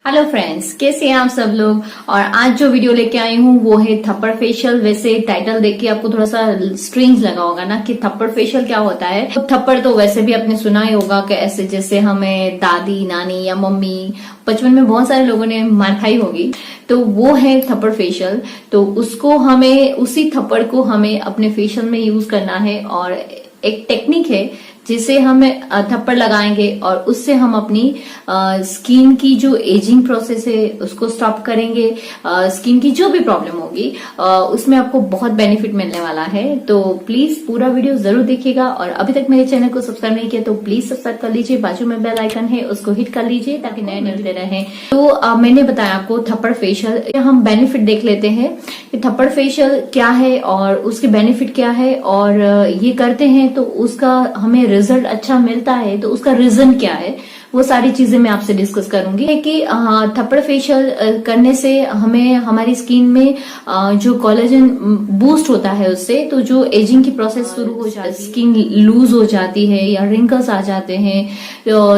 Hello friends, कैसे हैं आप सब लोग। और आज जो वीडियो लेके आई हूँ वो है थप्पड़ फेशियल। वैसे टाइटल देख के आपको थोड़ा सा स्ट्रेंज लगा होगा ना कि थप्पड़ फेशियल क्या होता है। तो थप्पड़ तो वैसे भी आपने सुना ही होगा कि ऐसे जैसे हमें दादी नानी या मम्मी बचपन में बहुत सारे लोगों ने मार खाई होगी, तो वो है थप्पड़ फेशियल। तो उसको हमें उसी थप्पड़ को हमें अपने फेशियल में यूज करना है। और एक टेक्निक है जिसे हम थप्पड़ लगाएंगे और उससे हम अपनी स्किन की जो एजिंग प्रोसेस है उसको स्टॉप करेंगे। स्किन की जो भी प्रॉब्लम होगी उसमें आपको बहुत बेनिफिट मिलने वाला है। तो प्लीज पूरा वीडियो जरूर देखिएगा। और अभी तक मेरे चैनल को सब्सक्राइब नहीं किया तो प्लीज सब्सक्राइब कर लीजिए। बाजू में बेल आइकन है उसको हिट कर लीजिए ताकि नए मिलते रहे। तो मैंने बताया आपको थप्पड़ फेशियल, हम बेनिफिट देख लेते हैं कि थप्पड़ फेशियल क्या है और उसके बेनिफिट क्या है। और ये करते हैं तो उसका हमें रिजल्ट अच्छा मिलता है, तो उसका रीजन क्या है वो सारी चीजें मैं आपसे डिस्कस करूंगी। कि थप्पड़ फेशियल करने से हमें हमारी स्किन में जो कोलेजन बूस्ट होता है उससे, तो जो एजिंग की प्रोसेस शुरू हो जाती है, स्किन लूज हो जाती है या रिंकल्स आ जाते हैं,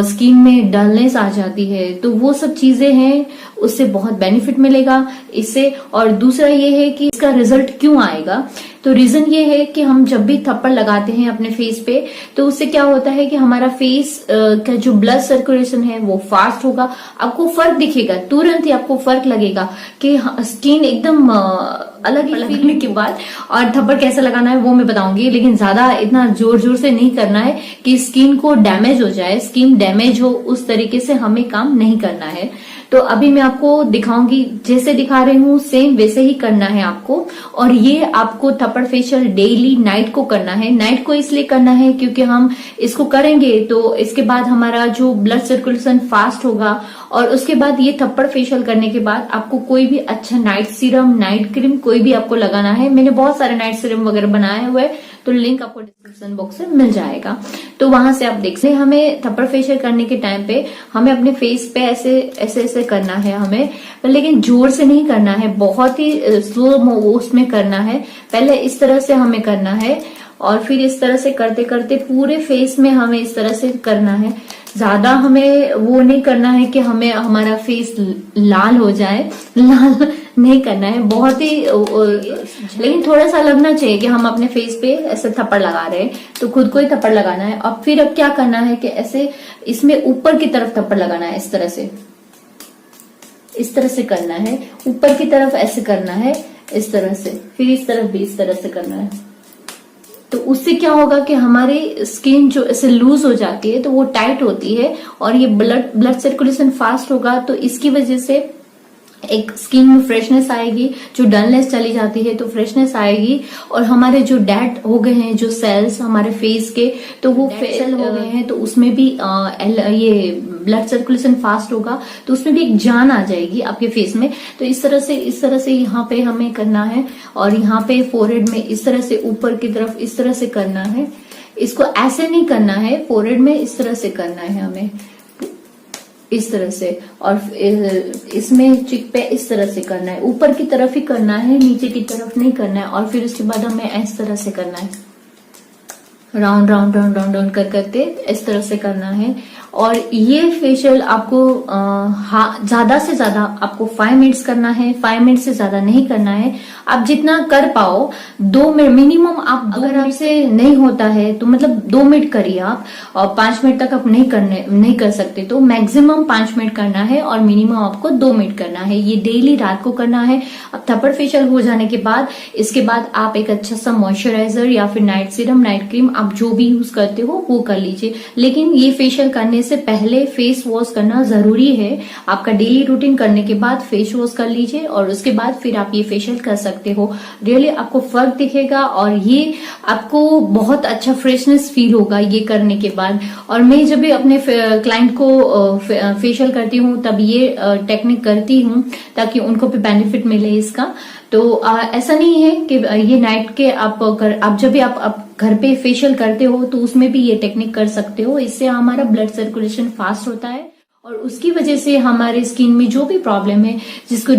स्किन में डलनेस आ जाती है, तो वो सब चीजें हैं, उससे बहुत बेनिफिट मिलेगा इससे। और दूसरा ये है कि इसका रिजल्ट क्यों आएगा। तो रीजन ये है कि हम जब भी थप्पड़ लगाते हैं अपने फेस पे तो उससे क्या होता है कि हमारा फेस का जो ब्लड सर्कुलेशन है वो फास्ट होगा। आपको फर्क दिखेगा, तुरंत ही आपको फर्क लगेगा कि स्किन एकदम अलग लगने के बाद। और थप्पड़ कैसे लगाना है वो मैं बताऊंगी, लेकिन ज्यादा इतना जोर जोर से नहीं करना है कि स्किन को डैमेज हो जाए। स्किन डैमेज हो उस तरीके से हमें काम नहीं करना है। तो अभी मैं आपको दिखाऊंगी, जैसे दिखा रही हूँ सेम वैसे ही करना है आपको। और ये आपको थप्पड़ फेशियल डेली नाइट को करना है। नाइट को इसलिए करना है क्योंकि हम इसको करेंगे तो इसके बाद हमारा जो ब्लड सर्कुलेशन फास्ट होगा। और उसके बाद ये थप्पड़ फेशियल करने के बाद आपको कोई भी अच्छा नाइट सीरम, नाइट क्रीम कोई भी आपको लगाना है। मैंने बहुत सारे नाइट सीरम वगैरह बनाए हुए, तो लिंक आपको डिस्क्रिप्शन बॉक्स में मिल जाएगा, तो वहां से आप देख सकते हैं। हमें थप्पड़ फेशियल करने के टाइम पे हमें अपने फेस पे ऐसे ऐसे ऐसे करना है हमें, लेकिन जोर से नहीं करना है, बहुत ही स्लो उसमें करना है। पहले इस तरह से हमें करना है और फिर इस तरह से करते करते पूरे फेस में हमें इस तरह से करना है। ज्यादा हमें वो नहीं करना है कि हमें हमारा फेस लाल हो जाए, लाल नहीं करना है बहुत ही, लेकिन थोड़ा सा लगना चाहिए कि हम अपने फेस पे ऐसे थप्पड़ लगा रहे हैं, तो खुद को ही थप्पड़ लगाना है। और फिर अब क्या करना है कि ऐसे इसमें ऊपर की तरफ थप्पड़ लगाना है, इस तरह से करना है, ऊपर की तरफ ऐसे करना है, इस तरह से, फिर इस तरफ भी इस तरह से करना है। तो उससे क्या होगा कि हमारी स्किन जो ऐसे लूज हो जाती है तो वो टाइट होती है और ये ब्लड सर्कुलेशन फास्ट होगा, तो इसकी वजह से एक स्किन में फ्रेशनेस आएगी। जो डलनेस चली जाती है तो फ्रेशनेस आएगी। और हमारे जो डेड हो गए हैं जो सेल्स हमारे फेस के, तो वो फेल हो गए हैं, तो उसमें भी ये ब्लड सर्कुलेशन फास्ट होगा, तो उसमें भी एक जान आ जाएगी आपके फेस में। तो इस तरह से यहाँ पे हमें करना है। और यहाँ पे फोरहेड में इस तरह से ऊपर की तरफ इस तरह से करना है। इसको ऐसे नहीं करना है, फोरहेड में इस तरह से करना है हमें, इस तरह से। और इसमें चिक पे इस तरह से करना है, ऊपर की तरफ ही करना है, नीचे की तरफ नहीं करना है। और फिर उसके बाद हमें इस तरह से करना है, round round round round round करते इस तरह से करना है। और ये फेशियल आपको ज्यादा से ज्यादा आपको 5 मिनट्स करना है, 5 मिनट से ज्यादा नहीं करना है। आप जितना कर पाओ 2 मिनट मिनिमम। आप अगर आपसे नहीं होता है तो मतलब 2 मिनट करिए आप, और 5 मिनट तक आप नहीं कर सकते तो मैक्सिमम 5 मिनट करना है और मिनिमम आपको 2 मिनट करना है। ये डेली रात को करना है। अब थप्पड़ फेशियल हो जाने के बाद इसके बाद आप एक अच्छा सा मॉइस्चराइजर या फिर नाइट सीरम, नाइट क्रीम आप जो भी यूज करते हो वो कर लीजिए। लेकिन ये फेशियल करने से पहले फेस वॉश करना जरूरी है। आपका डेली रूटीन करने के बाद फेस वॉश कर लीजिए और उसके बाद फिर आप ये फेशियल कर सकते हो। रियली आपको फर्क दिखेगा और ये आपको बहुत अच्छा फ्रेशनेस फील होगा ये करने के बाद। और मैं जब भी अपने क्लाइंट को फेशियल करती हूँ तब ये टेक्निक करती हूँ ताकि उनको भी बेनिफिट मिले इसका। तो ऐसा नहीं है कि ये नाइट के आप जब भी आप घर पे फेशियल करते हो तो उसमें भी ये टेक्निक कर सकते हो। इससे हमारा ब्लड सर्कुलेशन फास्ट होता है और उसकी वजह से हमारे स्किन में जो भी प्रॉब्लम है, जिसको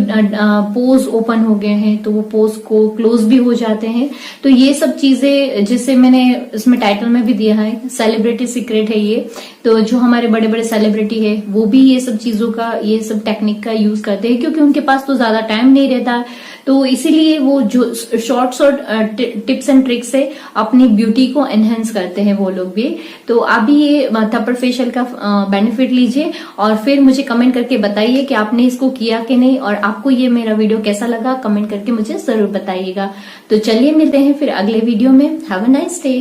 पोर्स ओपन हो गए हैं तो वो पोर्स को क्लोज भी हो जाते हैं। तो ये सब चीजें, जिससे मैंने इसमें टाइटल में भी दिया है, सेलिब्रिटी सीक्रेट है ये। तो जो हमारे बड़े बड़े सेलिब्रिटी है वो भी ये सब चीजों का, ये सब टेक्निक का यूज करते हैं, क्योंकि उनके पास तो ज्यादा टाइम नहीं रहता। तो इसीलिए वो जो शॉर्ट टिप्स एंड ट्रिक्स से अपनी ब्यूटी को एनहेंस करते हैं वो लोग भी। तो आप भी ये थप्पड़ फेशियल का बेनिफिट लीजिए और फिर मुझे कमेंट करके बताइए कि आपने इसको किया कि नहीं, और आपको ये मेरा वीडियो कैसा लगा कमेंट करके मुझे जरूर बताइएगा। तो चलिए मिलते हैं फिर अगले वीडियो में। Have a nice day.